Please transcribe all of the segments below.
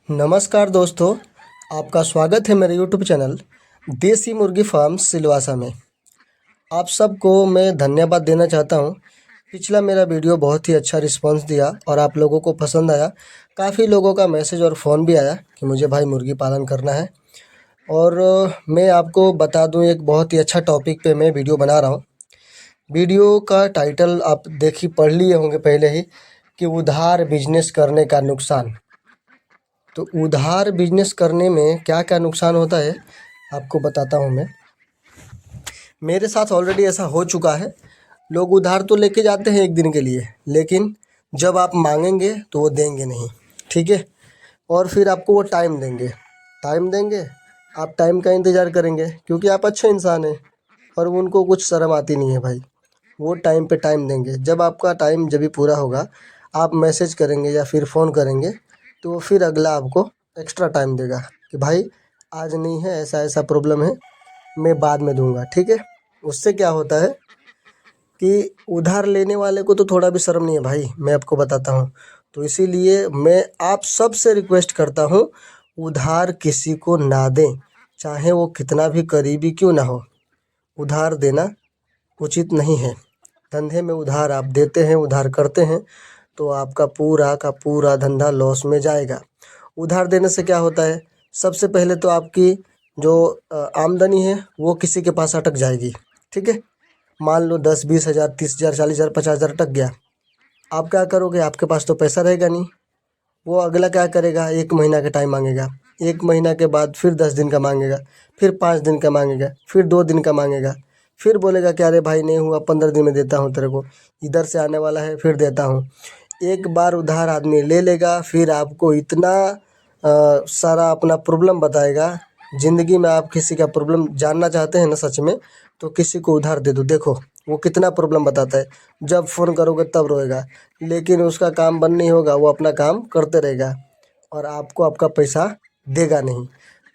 नमस्कार दोस्तों, आपका स्वागत है मेरे यूट्यूब चैनल देसी मुर्गी फार्म सिलवासा में। आप सबको मैं धन्यवाद देना चाहता हूं। पिछला मेरा वीडियो बहुत ही अच्छा रिस्पांस दिया और आप लोगों को पसंद आया। काफ़ी लोगों का मैसेज और फ़ोन भी आया कि मुझे भाई मुर्गी पालन करना है। और मैं आपको बता दूं, एक बहुत ही अच्छा टॉपिक पे मैं वीडियो बना रहा हूँ। वीडियो का टाइटल आप पढ़ लिए होंगे पहले ही कि उधार बिजनेस करने का नुकसान। तो उधार बिजनेस करने में क्या क्या नुकसान होता है आपको बताता हूँ मैं। मेरे साथ ऑलरेडी ऐसा हो चुका है। लोग उधार तो लेके जाते हैं एक दिन के लिए, लेकिन जब आप मांगेंगे तो वो देंगे नहीं। ठीक है। और फिर आपको वो टाइम देंगे। आप टाइम का इंतज़ार करेंगे क्योंकि आप अच्छे इंसान हैं और उनको कुछ शर्म आती नहीं है भाई। वो टाइम पे टाइम देंगे। जब आपका टाइम जब भी पूरा होगा, आप मैसेज करेंगे या फिर फ़ोन करेंगे तो वो फिर अगला आपको एक्स्ट्रा टाइम देगा कि भाई आज नहीं है, ऐसा ऐसा प्रॉब्लम है, मैं बाद में दूंगा। ठीक है। उससे क्या होता है कि उधार लेने वाले को तो थोड़ा भी शर्म नहीं है भाई, मैं आपको बताता हूँ। तो इसीलिए मैं आप सब से रिक्वेस्ट करता हूँ, उधार किसी को ना दें, चाहे वो कितना भी करीबी क्यों ना हो। उधार देना उचित नहीं है। धंधे में उधार आप देते हैं, उधार करते हैं तो आपका पूरा का पूरा धंधा लॉस में जाएगा। उधार देने से क्या होता है, सबसे पहले तो आपकी जो आमदनी है वो किसी के पास अटक जाएगी। ठीक है। मान लो 10-20 हज़ार, 30 हज़ार, 40 हज़ार, 50 हज़ार अटक गया। आप क्या करोगे, आपके पास तो पैसा रहेगा नहीं। वो अगला क्या करेगा, 1 महीना का टाइम मांगेगा। 1 महीना के बाद फिर 10 दिन का मांगेगा, फिर 5 दिन का मांगेगा, फिर 2 दिन का मांगेगा। फिर बोलेगा कि अरे भाई नहीं हुआ, 15 दिन में देता हूँ तेरे को, इधर से आने वाला है फिर देता हूँ। एक बार उधार आदमी ले लेगा, फिर आपको इतना सारा अपना प्रॉब्लम बताएगा। ज़िंदगी में आप किसी का प्रॉब्लम जानना चाहते हैं ना सच में, तो किसी को उधार दे दो, देखो वो कितना प्रॉब्लम बताता है। जब फ़ोन करोगे तब रोएगा, लेकिन उसका काम बंद नहीं होगा, वो अपना काम करते रहेगा और आपको आपका पैसा देगा नहीं।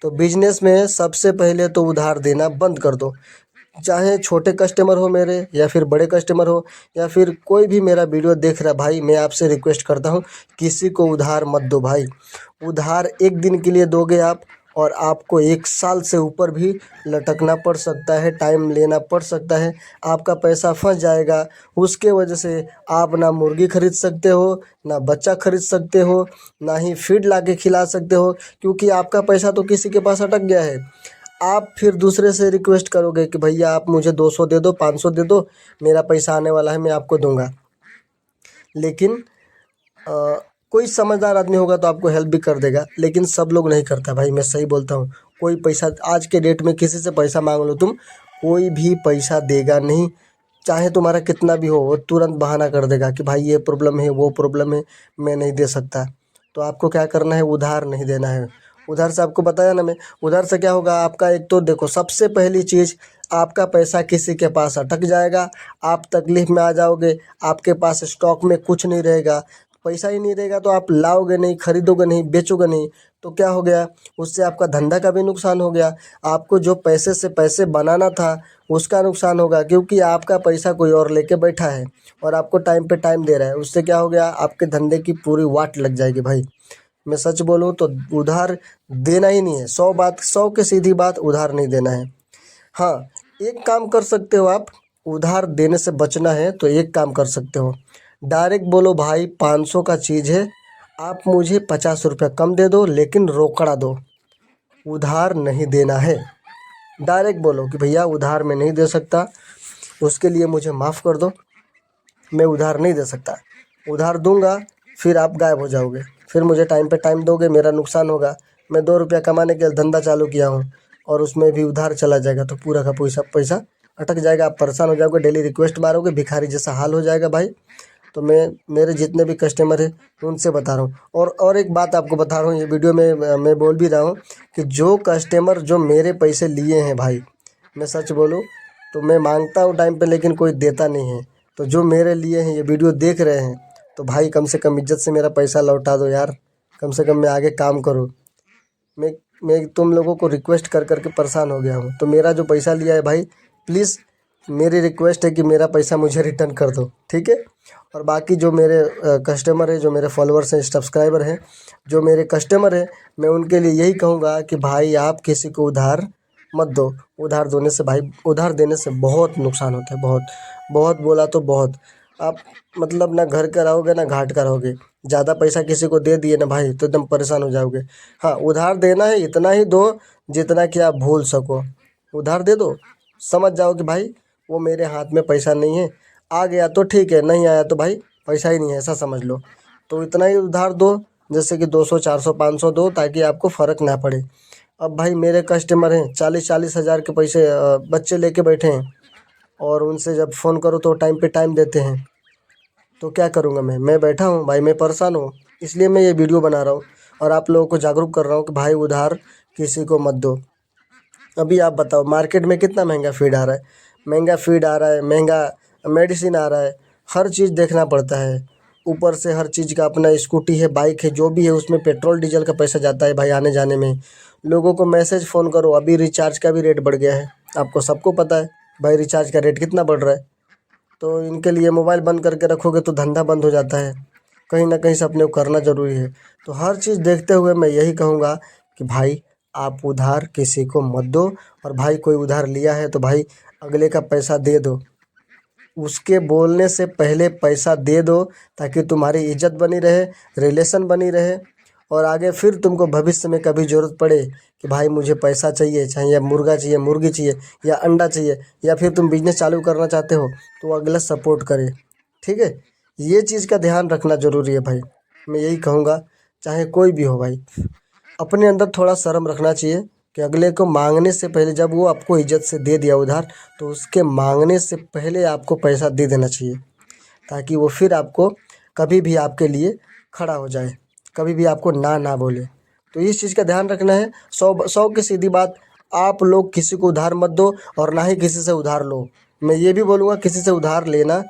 तो बिजनेस में सबसे पहले तो उधार देना बंद कर दो। चाहे छोटे कस्टमर हो मेरे या फिर बड़े कस्टमर हो या फिर कोई भी मेरा वीडियो देख रहा भाई, मैं आपसे रिक्वेस्ट करता हूँ, किसी को उधार मत दो भाई। उधार एक दिन के लिए दोगे आप और आपको 1 साल से ऊपर भी लटकना पड़ सकता है, टाइम लेना पड़ सकता है। आपका पैसा फंस जाएगा। उसके वजह से आप ना मुर्गी खरीद सकते हो, ना बच्चा खरीद सकते हो, ना ही फीड ला के खिला सकते हो, क्योंकि आपका पैसा तो किसी के पास अटक गया है। आप फिर दूसरे से रिक्वेस्ट करोगे कि भैया आप मुझे 200 दे दो, 500 दे दो, मेरा पैसा आने वाला है, मैं आपको दूंगा। लेकिन कोई समझदार आदमी होगा तो आपको हेल्प भी कर देगा, लेकिन सब लोग नहीं करता भाई, मैं सही बोलता हूँ। कोई पैसा आज के डेट में किसी से पैसा मांग लो तुम, कोई भी पैसा देगा नहीं। चाहे तुम्हारा कितना भी हो, वो तुरंत बहाना कर देगा कि भाई ये प्रॉब्लम है, वो प्रॉब्लम है, मैं नहीं दे सकता। तो आपको क्या करना है, उधार नहीं देना है। उधार से आपको बताया ना मैं, उधार से क्या होगा आपका, एक तो देखो सबसे पहली चीज़, आपका पैसा किसी के पास अटक जाएगा। आप तकलीफ़ में आ जाओगे, आपके पास स्टॉक में कुछ नहीं रहेगा। पैसा ही नहीं रहेगा तो आप लाओगे नहीं, खरीदोगे नहीं, बेचोगे नहीं, तो क्या हो गया, उससे आपका धंधा का भी नुकसान हो गया। आपको जो पैसे से पैसे बनाना था उसका नुकसान होगा, क्योंकि आपका पैसा कोई और लेके बैठा है और आपको टाइम पे टाइम दे रहा है। उससे क्या हो गया, आपके धंधे की पूरी वाट लग जाएगी भाई। मैं सच बोलूँ तो उधार देना ही नहीं है। 100 की सीधी बात, उधार नहीं देना है। हाँ, एक काम कर सकते हो आप, उधार देने से बचना है तो एक काम कर सकते हो, डायरेक्ट बोलो भाई 500 का चीज़ है, आप मुझे 50 रुपया कम दे दो, लेकिन रोकड़ा दो, उधार नहीं देना है। डायरेक्ट बोलो कि भैया उधार मैं नहीं दे सकता, उसके लिए मुझे माफ़ कर दो, मैं उधार नहीं दे सकता। उधार दूंगा फिर आप गायब हो जाओगे, फिर मुझे टाइम पे टाइम दोगे, मेरा नुकसान होगा। मैं 2 रुपया कमाने के लिए धंधा चालू किया हूँ और उसमें भी उधार चला जाएगा तो पूरा का पैसा पैसा अटक जाएगा। आप परेशान हो जाओगे, डेली रिक्वेस्ट मारोगे, भिखारी जैसा हाल हो जाएगा भाई। तो मैं मेरे जितने भी कस्टमर हैं उनसे बता रहा हूँ। और एक बात आपको बता रहा हूँ, ये वीडियो में मैं बोल भी रहा हूँ कि जो कस्टमर जो मेरे पैसे लिए हैं भाई, मैं सच बोलूँ तो मैं मांगता हूँ टाइम पे, लेकिन कोई देता नहीं है। तो जो मेरे लिए हैं, ये वीडियो देख रहे हैं, तो भाई कम से कम इज्जत से मेरा पैसा लौटा दो यार। कम से कम मैं आगे काम करूँ। मैं तुम लोगों को रिक्वेस्ट कर कर के परेशान हो गया हूँ। तो मेरा जो पैसा लिया है भाई, प्लीज़ मेरी रिक्वेस्ट है कि मेरा पैसा मुझे रिटर्न कर दो, ठीक है। और बाकी जो मेरे कस्टमर हैं, जो मेरे फॉलोअर्स हैं, सब्सक्राइबर हैं, जो मेरे कस्टमर हैं, मैं उनके लिए यही कहूँगा कि भाई आप किसी को उधार मत दो। उधार देने से भाई, उधार देने से बहुत नुकसान होता है, बहुत बहुत बोला तो बहुत। आप मतलब ना घर का रहोगे ना घाट का रहोगे। ज़्यादा पैसा किसी को दे दिए ना भाई तो एकदम परेशान हो जाओगे। हाँ, उधार देना है इतना ही दो जितना कि आप भूल सको। उधार दे दो, समझ जाओ कि भाई वो मेरे हाथ में पैसा नहीं है, आ गया तो ठीक है, नहीं आया तो भाई पैसा ही नहीं है, ऐसा समझ लो। तो इतना ही उधार दो, जैसे कि 200 400 500 दो, ताकि आपको फ़र्क ना पड़े। अब भाई मेरे कस्टमर हैं 40 हज़ार के पैसे बच्चे लेके बैठे हैं, और उनसे जब फ़ोन करो तो टाइम पे टाइम देते हैं। तो क्या करूँगा मैं बैठा हूँ भाई, मैं परेशान हूँ, इसलिए मैं ये वीडियो बना रहा हूँ और आप लोगों को जागरूक कर रहा हूँ कि भाई उधार किसी को मत दो। अभी आप बताओ मार्केट में कितना महंगा फीड आ रहा है, महंगा फीड आ रहा है, महंगा मेडिसिन आ रहा है, हर चीज़ देखना पड़ता है। ऊपर से हर चीज़ का अपना स्कूटी है, बाइक है, जो भी है उसमें पेट्रोल डीजल का पैसा जाता है भाई आने जाने में। लोगों को मैसेज फ़ोन करो, अभी रिचार्ज का भी रेट बढ़ गया है, आपको सबको पता है भाई रिचार्ज का रेट कितना बढ़ रहा है। तो इनके लिए मोबाइल बंद करके रखोगे तो धंधा बंद हो जाता है। कहीं ना कहीं से अपने को करना ज़रूरी है। तो हर चीज़ देखते हुए मैं यही कहूँगा कि भाई आप उधार किसी को मत दो। और भाई कोई उधार लिया है तो भाई अगले का पैसा दे दो, उसके बोलने से पहले पैसा दे दो, ताकि तुम्हारी इज्जत बनी रहे, रिलेशन बनी रहे। और आगे फिर तुमको भविष्य में कभी ज़रूरत पड़े कि भाई मुझे पैसा चाहिए, चाहे या मुर्गा चाहिए, मुर्गी चाहिए, या अंडा चाहिए, या फिर तुम बिजनेस चालू करना चाहते हो, तो अगला सपोर्ट करे, ठीक है। ये चीज़ का ध्यान रखना ज़रूरी है भाई। मैं यही कहूँगा, चाहे कोई भी हो भाई, अपने अंदर थोड़ा शर्म रखना चाहिए कि अगले को मांगने से पहले, जब वो आपको इज्जत से दे दिया उधार, तो उसके मांगने से पहले आपको पैसा दे देना चाहिए, ताकि वो फिर आपको कभी भी आपके लिए खड़ा हो जाए, कभी भी आपको ना ना बोले। तो इस चीज़ का ध्यान रखना है। 100 की सीधी बात, आप लोग किसी को उधार मत दो और ना ही किसी से उधार लो। मैं ये भी बोलूँगा, किसी से उधार लेना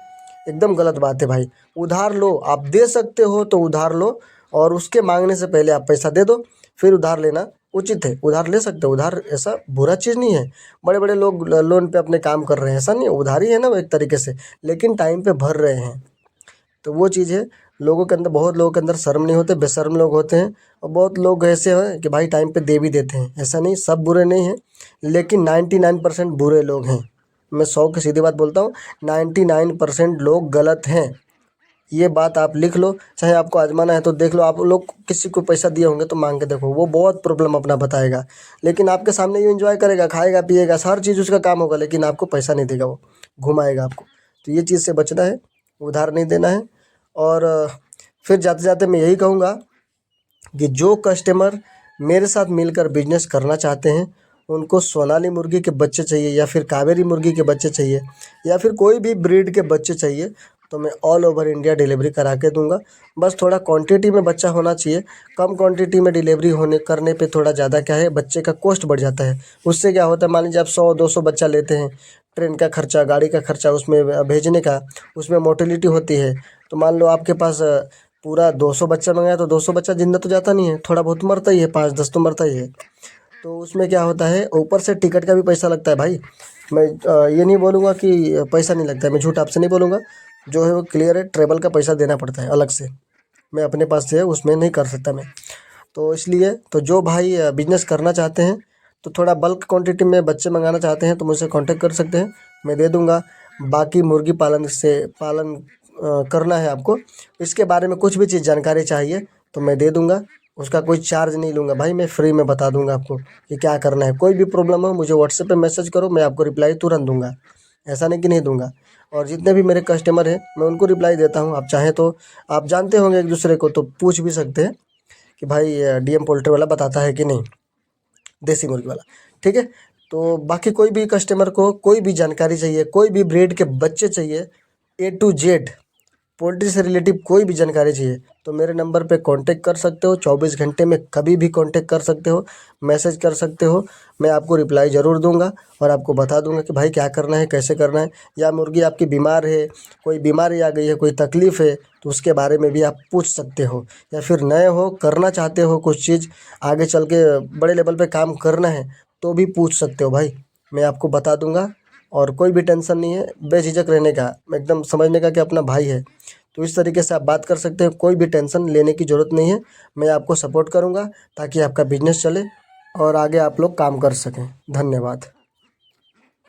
एकदम गलत बात है भाई। उधार लो, आप दे सकते हो तो उधार लो, और उसके मांगने से पहले आप पैसा दे दो, फिर उधार लेना उचित है। उधार ले सकते हो, उधार ऐसा बुरा चीज़ नहीं है। बड़े बड़े लोग लोन पे अपने काम कर रहे हैं, ऐसा नहीं है, उधार ही है ना वो एक तरीके से, लेकिन टाइम पे भर रहे हैं। तो वो चीज़ है। लोगों के अंदर, बहुत लोगों के अंदर शर्म नहीं होते, बेशर्म लोग होते हैं। और बहुत लोग ऐसे हैं कि भाई टाइम पे दे भी देते हैं, ऐसा नहीं, सब बुरे नहीं हैं, लेकिन 99% बुरे लोग हैं। मैं 100 की सीधी बात बोलता हूँ, 99% लोग गलत हैं। ये बात आप लिख लो, चाहे आपको आजमाना है तो देख लो। आप लोग किसी को पैसा दिए होंगे तो मांग के देखो, वो बहुत प्रॉब्लम अपना बताएगा, लेकिन आपके सामने ये एंजॉय करेगा, खाएगा पिएगा, हर चीज़ उसका काम होगा, लेकिन आपको पैसा नहीं देगा, वो घुमाएगा आपको। तो ये चीज़ से बचना है, उधार नहीं देना है। और फिर जाते जाते मैं यही कहूँगा कि जो कस्टमर मेरे साथ मिलकर बिजनेस करना चाहते हैं, उनको सोनाली मुर्गी के बच्चे चाहिए, या फिर कावेरी मुर्गी के बच्चे चाहिए, या फिर कोई भी ब्रीड के बच्चे चाहिए, तो मैं ऑल ओवर इंडिया डिलीवरी करा के दूंगा। बस थोड़ा क्वांटिटी में बच्चा होना चाहिए। कम क्वांटिटी में डिलीवरी होने करने पे थोड़ा ज़्यादा क्या है, बच्चे का कॉस्ट बढ़ जाता है। उससे क्या होता है, मान लीजिए आप 100-200 बच्चा लेते हैं, ट्रेन का खर्चा, गाड़ी का खर्चा, उसमें भेजने का, उसमें मोटिलिटी होती है। तो मान लो आपके पास पूरा 200 बच्चा मंगाया, तो 200 बच्चा जिंदा तो जाता नहीं है, थोड़ा बहुत मरता ही है, 5-10 तो मरता ही है। तो उसमें क्या होता है, ऊपर से टिकट का भी पैसा लगता है भाई। मैं ये नहीं बोलूँगा कि पैसा नहीं लगता है, मैं झूठ आपसे नहीं बोलूँगा, जो है वो क्लियर है, ट्रेवल का पैसा देना पड़ता है अलग से, मैं अपने पास से उसमें नहीं कर सकता मैं। तो इसलिए तो जो भाई बिजनेस करना चाहते हैं, तो थोड़ा बल्क क्वांटिटी में बच्चे मंगाना चाहते हैं, तो मुझसे कांटेक्ट कर सकते हैं, मैं दे दूंगा। बाकी मुर्गी पालन से पालन करना है आपको, इसके बारे में कुछ भी चीज़ जानकारी चाहिए तो मैं दे दूंगा। उसका कोई चार्ज नहीं लूँगा भाई, मैं फ्री में बता दूंगा आपको कि क्या करना है। कोई भी प्रॉब्लम हो मुझे व्हाट्सएप पे मैसेज करो, मैं आपको रिप्लाई तुरंत दूंगा, ऐसा नहीं कि नहीं दूंगा। और जितने भी मेरे कस्टमर हैं मैं उनको रिप्लाई देता हूँ। आप चाहें तो, आप जानते होंगे एक दूसरे को, तो पूछ भी सकते हैं कि भाई डीएम पोल्ट्री वाला बताता है कि नहीं, देसी मुर्गी वाला, ठीक है। तो बाकी कोई भी कस्टमर को कोई भी जानकारी चाहिए, कोई भी ब्रीड के बच्चे चाहिए, A to Z पोल्ट्री से रिलेटिव कोई भी जानकारी चाहिए, तो मेरे नंबर पे कांटेक्ट कर सकते हो। 24 घंटे में कभी भी कांटेक्ट कर सकते हो, मैसेज कर सकते हो, मैं आपको रिप्लाई ज़रूर दूंगा और आपको बता दूंगा कि भाई क्या करना है, कैसे करना है। या मुर्गी आपकी बीमार है, कोई बीमारी आ गई है, कोई तकलीफ़ है, तो उसके बारे में भी आप पूछ सकते हो। या फिर नए हो, करना चाहते हो कुछ चीज़, आगे चल के बड़े लेवल पे काम करना है, तो भी पूछ सकते हो भाई, मैं आपको बता दूंगा। और कोई भी टेंशन नहीं है, बेझिझक रहने का, एकदम समझने का कि अपना भाई है। तो इस तरीके से आप बात कर सकते हैं, कोई भी टेंशन लेने की ज़रूरत नहीं है। मैं आपको सपोर्ट करूँगा ताकि आपका बिजनेस चले और आगे आप लोग काम कर सकें। धन्यवाद।